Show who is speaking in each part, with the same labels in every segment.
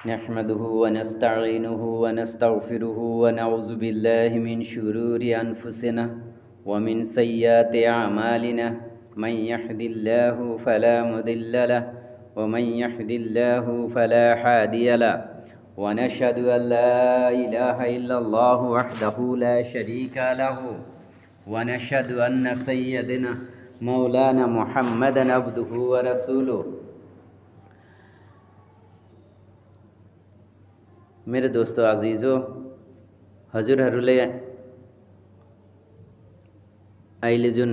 Speaker 1: नहमदुहु व नस्तईनुहु व नस्तगफिरुहु व नऊज़ु बिल्लाहि मिन शुरूरि अनफुसिना व मिन सय्यिआति अमालिना मन यहदिल्लाहु फला मुदिल्ल लहु व मन यहदिल्लाहु फला हादिय लहु व नशहदु अन ला इलाहा इल्लल्लाहु वहदहु ला शरीका लहु व नशहदु अन्न सय्यदना मौलाना मुहम्मदन अब्दुहु व रसूलुहु। मेरो दोस्तो अजिजो, हजुरहरूले अहिले जुन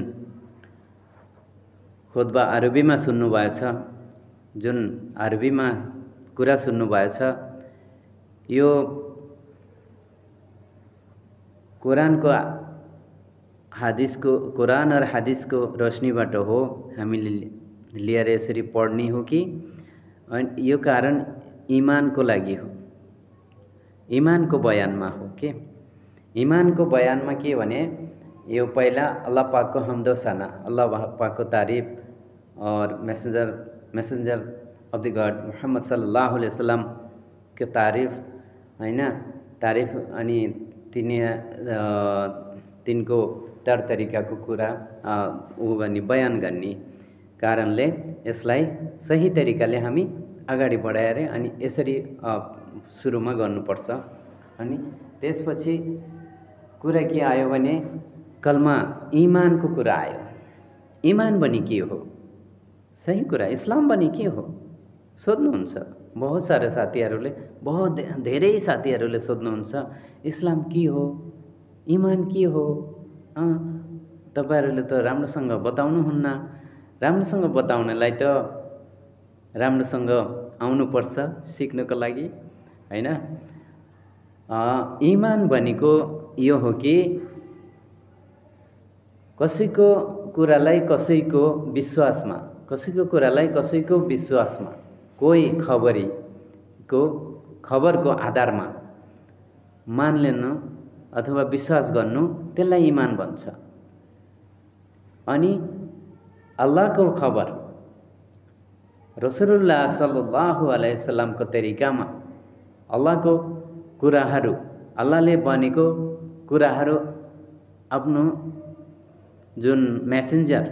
Speaker 1: खुतबा अरबीमा सुन्नुभएछ, जुन अरबीमा कुरा सुन्नुभएछ, यो कुरान और हदीसको रोशनीबाट हो हामीले लिएर यसरी पढ्ने हो कि यो कारण ईमानको लागि हो, ईमानको बयानमा हो के। ईमानको बयानमा के भने यो पहिला अल्लाह पाकको हम्दो सना, अल्लाह पाकको तारीफ और messenger of the God Muhammad सल्लल्लाहु अलैहि वसल्लम को तारीफ हैन, तारीफ अनि तिनको तर तरिकाको कुरा उ गर्ने बयान गर्ने कारणले यसलाई सही तरिकाले हामी अगाडि बढाएर अनि यसरी सुरुमा गर्नुपर्छ। अनि त्यसपछि कुरा के आयो भने कलमा ईमानको कुरा आयो। ईमान भने के हो? सही कुरा, इस्लाम भने के हो सोध्नुहुन्छ। बहुत सारा साथीहरूले, बहुत धेरै साथीहरूले सोध्नुहुन्छ इस्लाम के हो, ईमान के हो। तपाईहरुले त राम्रोसँग बताउनुहुन्न। राम्रोसँग बताउनलाई त राम्रोसँग आउनुपर्छ सिक्नको लागि हैन। ईमान भनेको यो हो कि कसैको कुरालाई कसैको विश्वासमा, कसैको कुरालाई कसैको विश्वासमा, कोही खबरको आधारमा मान लिनु अथवा विश्वास गर्नु, त्यसलाई ईमान भन्छ। अनि अल्लाहको खबर रसूलुल्लाह सल्लल्लाहु अलैहि वसल्लमको तरिकामा अल्लाहको कुराहरू, अल्लाहले भनेको कुराहरू आफ्नो जुन मैसेंजर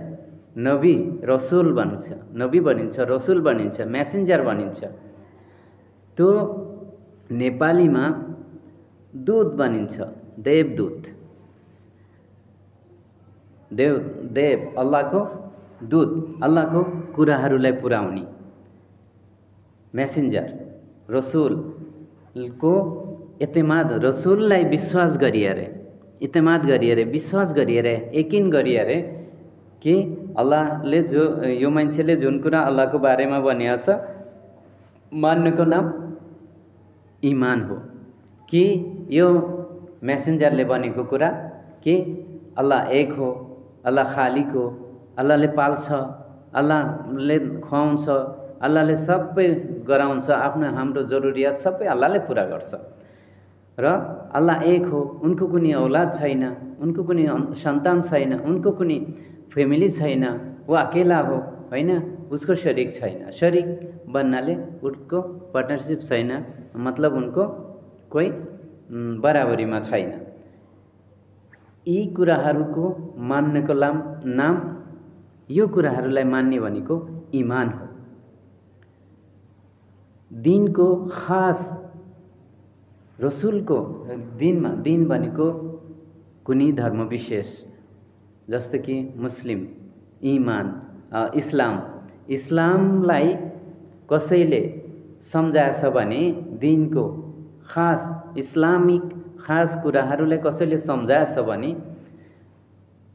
Speaker 1: नबी रसूल भन्छ, नबी भनिन्छ, रसूल भनिन्छ, मैसेंजर भनिन्छ, त्यो नेपालीमा दूत भनिन्छ, देवदूत। देव अल्लाहको दूत, अल्लाहको कुराहरूलाई पुर्याउने मैसेंजर। रसूलको इत्तेमाद, रसूललाई विश्वास गरिएर, इत्तेमाद गरिएर, विश्वास गरिएर, यकिन गरिएर कि अल्लाहले जो यो मान्छेले जुन कुरा अल्लाहको बारेमा भनेको छ मान्नुको नाम ईमान हो। कि यो मैसेंजरले भनेको कुरा कि अल्लाह एक हो, अल्लाह खालिक हो, अल्लाहले पाल्छ, अल्लाहले खुवाउँछ, अल्लाहले सबै गराउँछ, आफ्नो हाम्रो जरुरियात सबै अल्लाहले पूरा गर्छ र अल्लाह एक हो, उनको कुनै औलाद छैन, उनको कुनै सन्तान छैन, उनको कुनै फ्यामिली छैन, वो अकेला हो हैन, उसको शरीक छैन। शरीक बन्नाले उसको पार्टनरशिप छैन, मतलब उनको कोही बराबरीमा छैन। यी कुराहरूको मान्नको नाम, यो कुराहरूलाई मान्ने भनेको ईमान हो। दिनको खास रसूलको दिनमा, दिन भनेको कुनै धर्म विशेष, जस्तो कि मुस्लिम, ईमान, इस्लाम। इस्लामलाई कसैले सम्झाएछ भने दिनको खास इस्लामिक खास कुराहरूलाई कसैले सम्झाएछ भने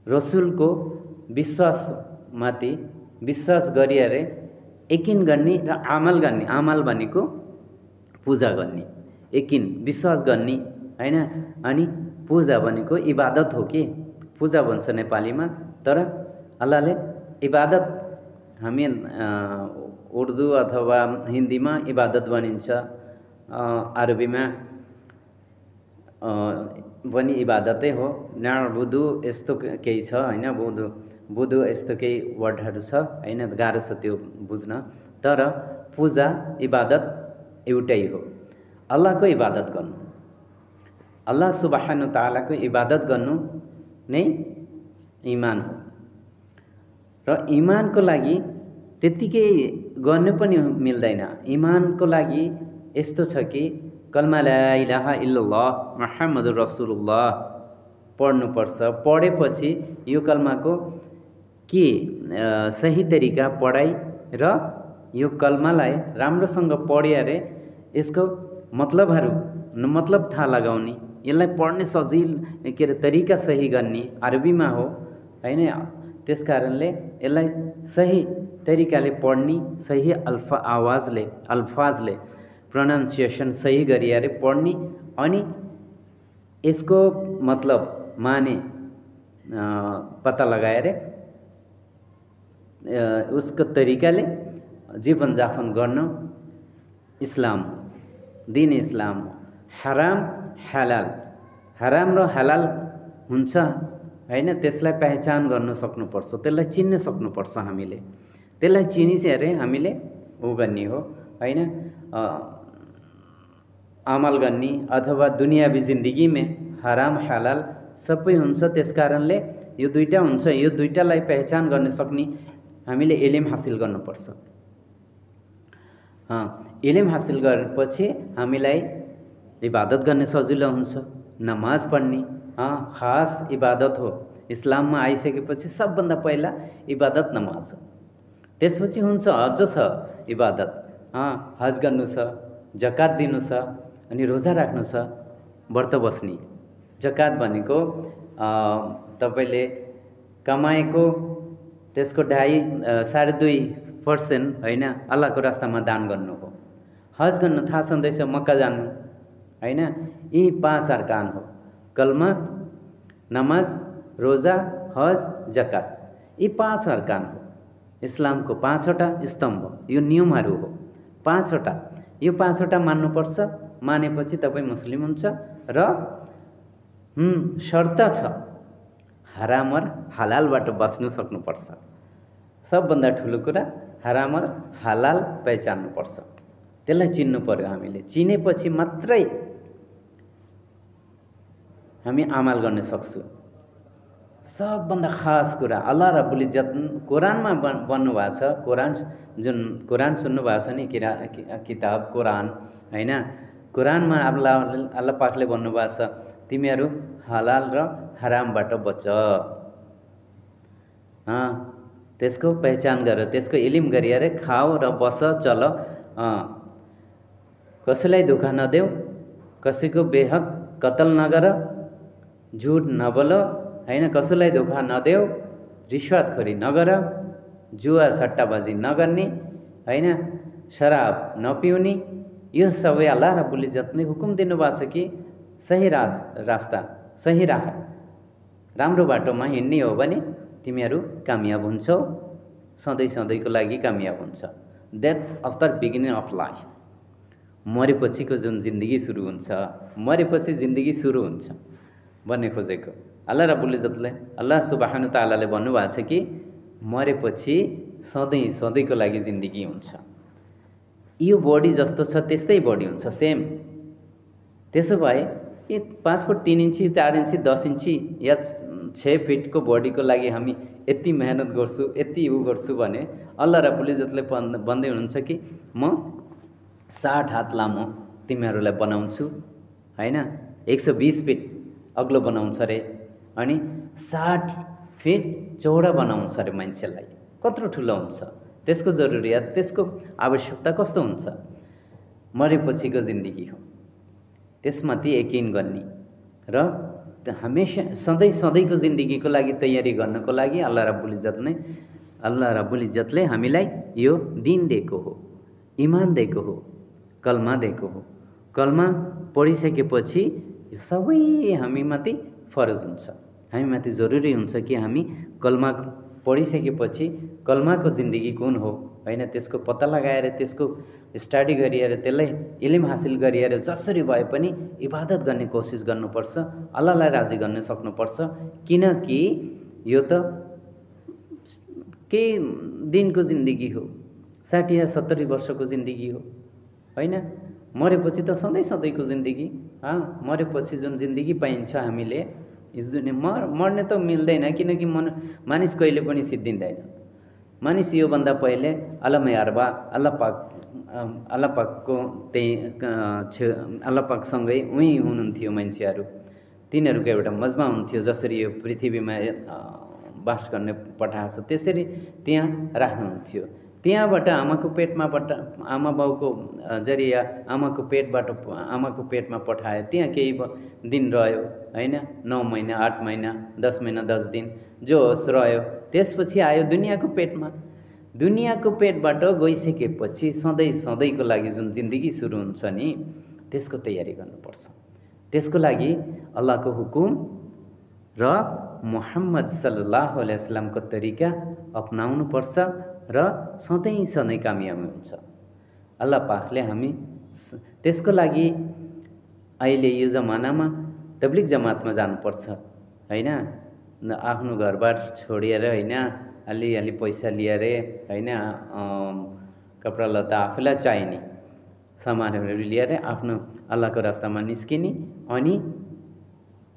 Speaker 1: रसूलको विश्वासमाथि विश्वास गरिएर यकिन गर्ने र अमल गर्ने। अमल भनेको पूजा गर्ने, यकिन विश्वास गर्ने हैन। अनि पूजा भनेको इबादत हो कि, पूजा भन्छ नेपालीमा, तर अल्लाहले इबादत, हामी उर्दू अथवा हिन्दीमा इबादत भनिन्छ, अरबीमा पनि इबादतै हो। नाबुदु यस्तो केही छ हैन, बुदु यस्तो केही वर्डहरू छ हैन, गाह्रो छ त्यो बुझ्न। तर पूजा इबादत एउटै हो। अल्लाहको इबादत गर्नु, अल्लाह सुब्हानु ताआलाको इबादत गर्नु नै इमान हो। र इमानको लागि त्यतिकै गर्नु पनि मिल्दैन। इमानको लागि यस्तो छ कि कलमा ला इलाहा इल्लल्लाह मुहम्मदुर रसुलुल्लाह पढ्नुपर्छ। पढेपछि यो कलमाको के सही तरिका पढाइ र यो कलमालाई राम्रोसँग पढेर यसको मतलब थाहा लगाउने, यसलाई पढ्ने सजिलो के अरे तरिका सही गर्ने अरबीमा हो हैन। त्यस कारणले यसलाई सही तरिकाले पढ्ने, सही अल्फाजले प्रोनाउन्सिएसन सही गरिएर पढ्ने अनि यसको मतलब माने पता लगाएर उसको तरिकाले जीवनयापन गर्न इस्लाम हो, दीन इस्लाम हो। हराम हलाल, हराम र हलाल हुन्छ हैन, त्यसलाई पहिचान गर्न सक्नुपर्छ, त्यसलाई चिन्न सक्नुपर्छ। हामीले त्यसलाई चिनिसकेर हामीले उ गर्ने हो हैन, अमल गर्ने अथवा दुनियावी जिन्दगीमा हराम हलाल सबै हुन्छ। त्यसकारणले यो दुईटा हुन्छ, यो दुईटालाई पहिचान गर्न सक्ने हामीले इल्म हासिल गर्नुपर्छ। इल्म हासिल गरेपछि हामीलाई इबादत गर्ने सजिलो हुन्छ। नमाज पढ्ने खास इबादत हो। इस्लाममा आइसकेपछि सबभन्दा पहिला इबादत नमाज हो। त्यसपछि हुन्छ हज छ इबादत, हज गर्नु छ, जकात दिनु छ, अनि रोजा राख्नु छ, व्रत बस्ने। जकात भनेको तपाईले कमाएको त्यसको 2.5% हैन अल्लाहको रास्तामा दान गर्नु हो। हज गर्नु थाहा छँदैछ, मक्का जानु हैन। यी 5 अर्कान हो, कलमा, नमाज, रोजा, हज, जकात। यी 5 अर्कान हो इस्लामको, 5वटा स्तम्भ, यो नियमहरू हो 5वटा। यो 5वटा मान्नुपर्छ। मानेपछि तपाईँ मुस्लिम हुन्छ। र शर्त छ हराम र हलालबाट बच्नु सक्नुपर्छ। सबभन्दा ठुलो कुरा हराम र हलाल पहिचान्नुपर्छ, त्यसलाई चिन्नु पर्यो। हामीले चिनेपछि मात्रै हामी अमल गर्न सक्छौँ। सबभन्दा खास कुरा अल्लाह रब्बुल इज्जत कुरानमा भन्नुभएको छ। कुरान सुन्नुभएको छ नि, किताब कुरान हैन। कुरानमा अल्लाह पाकले भन्नुभएको छ तिमीहरू हलाल र हरामबाट बच, त्यसको पहिचान गर, त्यसको इल्म गरिएर खाऊ र बस चल। कसैलाई धोका नदेऊ, कसैको बेहक कतल नगर, झुट नबोल हैन, कसैलाई धोका नदेऊ, रिश्वतखोरी नगर, जुवा सट्टाबाजी नगर्ने हैन, शराब नपिउने। यो सबै अल्लाह रब्बुल इज्जतले हुकुम दिनुभएको छ कि सही रास्ता, सही राह, राम्रो बाटोमा हिँड्ने हो भने तिमीहरू कामयाब हुन्छौ, सधैँको लागि कामयाब हुन्छ। Death after beginning of life, मरेपछिको जुन जिन्दगी सुरु हुन्छ, मरेपछि जिन्दगी सुरु हुन्छ भन्ने खोजेको अल्लाह रब्बुल इज्जतले, अल्लाह सुब्हानु ताआलाले भन्नुभएको छ कि मरेपछि सधैँको लागि जिन्दगी हुन्छ। यो बडी जस्तो छ त्यस्तै बडी हुन्छ, सेम। त्यसो भए यो 5 फुट 3 इन्ची, 4 इन्ची, 10 इन्ची या 6 फिटको बडीको लागि हामी यति मेहनत गर्छु, यति उ गर्छु भने अल्लाह रब्बुल इज्जतले भन्दै हुनुहुन्छ कि म 60 हात लामो तिमीहरूलाई बनाउँछु हैन, 120 फिट अग्लो बनाउँछ रे, अनि 60 फिट चौडा बनाउँछ रे। मान्छेलाई कत्रो ठुलो हुन्छ, त्यसको जरुरियात, त्यसको आवश्यकता कस्तो हुन्छ। मरेपछिको जिन्दगी हो, त्यसमाथि यकिन गर्ने र हमेशा सधैँको जिन्दगीको लागि तयारी गर्नको लागि अल्लाह रब्बुल इज्जतले हामीलाई यो दिन दिएको हो, इमान दिएको हो, कलमा दिएको हो। कलमा पढिसकेपछि यो सबै हामीमाथि फरज हुन्छ, हामीमाथि जरुरी हुन्छ कि हामी कलमा पढिसकेपछि कलमाको जिन्दगी कुन हो हैन, त्यसको पत्ता लगाएर, त्यसको स्टडी गरिएर, त्यसलाई इल्म हासिल गरिएर जसरी भए पनि इबादत गर्ने कोसिस गर्नुपर्छ, अल्लाहलाई राजी गर्न सक्नुपर्छ। किनकि यो त केही दिनको जिन्दगी हो, 60 या 70 वर्षको जिन्दगी हो हैन। मरेपछि त सधैँ सधैँको जिन्दगी, मरेपछि जुन जिन्दगी पाइन्छ हामीले यस दुनियाँ मर्ने त मिल्दैन, किनकि मानिस कहिले पनि सिद्धिँदैन। मानिस योभन्दा पहिले आलम यारबा अल्लाह पाकको त्यही अल्लाह पाकसँगै उहीँ हुनुहुन्थ्यो मान्छेहरू, तिनीहरूको एउटा मजमा हुन्थ्यो। जसरी यो पृथ्वीमा बास गर्ने पठाएको छ त्यसरी त्यहाँ राख्नुहुन्थ्यो। त्यहाँबाट आमा बाउको जरिया आमाको पेटमा पठायो। त्यहाँ केही दिन रह्यो होइन, 9 महिना 8 महिना 10 महिना 10 दिन जो होस् रह्यो। त्यसपछि आयो दुनियाँको पेटबाट गइसकेपछि सधैँको लागि जुन जिन्दगी सुरु हुन्छ नि, त्यसको तयारी गर्नुपर्छ। त्यसको लागि अल्लाहको हुकुम र मुहम्मद सल्लल्लाहु अलैहि वसल्लमको तरिका अपनाउनुपर्छ र सधैँ कामयाबी हुन्छ। अल्लाह पाकले हामी त्यसको लागि अहिले यो जमानामा तब्लिग जमातमा जानुपर्छ होइन, आफ्नो घरबार छोडेर होइन, अलि पैसा लिएर होइन, कपडा लत्ता आफूलाई चाहिने सामानहरू लिएर आफ्नो अल्लाहको रास्तामा निस्किने अनि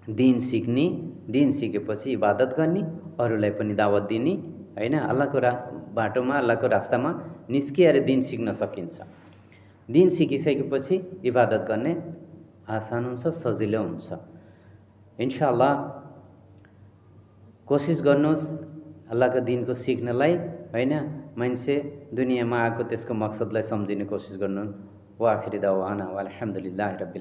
Speaker 1: दिन सिक्ने, दिन सिकेपछि इबादत गर्ने, अरूलाई पनि दावत दिने होइन। अल्लाहको बाटोमा अल्लाहको रास्तामा निस्किएर दिन सिक्न सकिन्छ। दिन सिकिसकेपछि इबादत गर्ने आसान हुन्छ, सजिलो हुन्छ। इन्शाअल्लाह कोसिस गर्नुहोस् अल्लाहको दिनको सिक्नलाई होइन। मान्छे दुनियाँमा आएको त्यसको मकसदलाई सम्झिने कोसिस गर्नु। वा आखिरी दावाना अल्हम्दुलिल्लाहि रब्बिल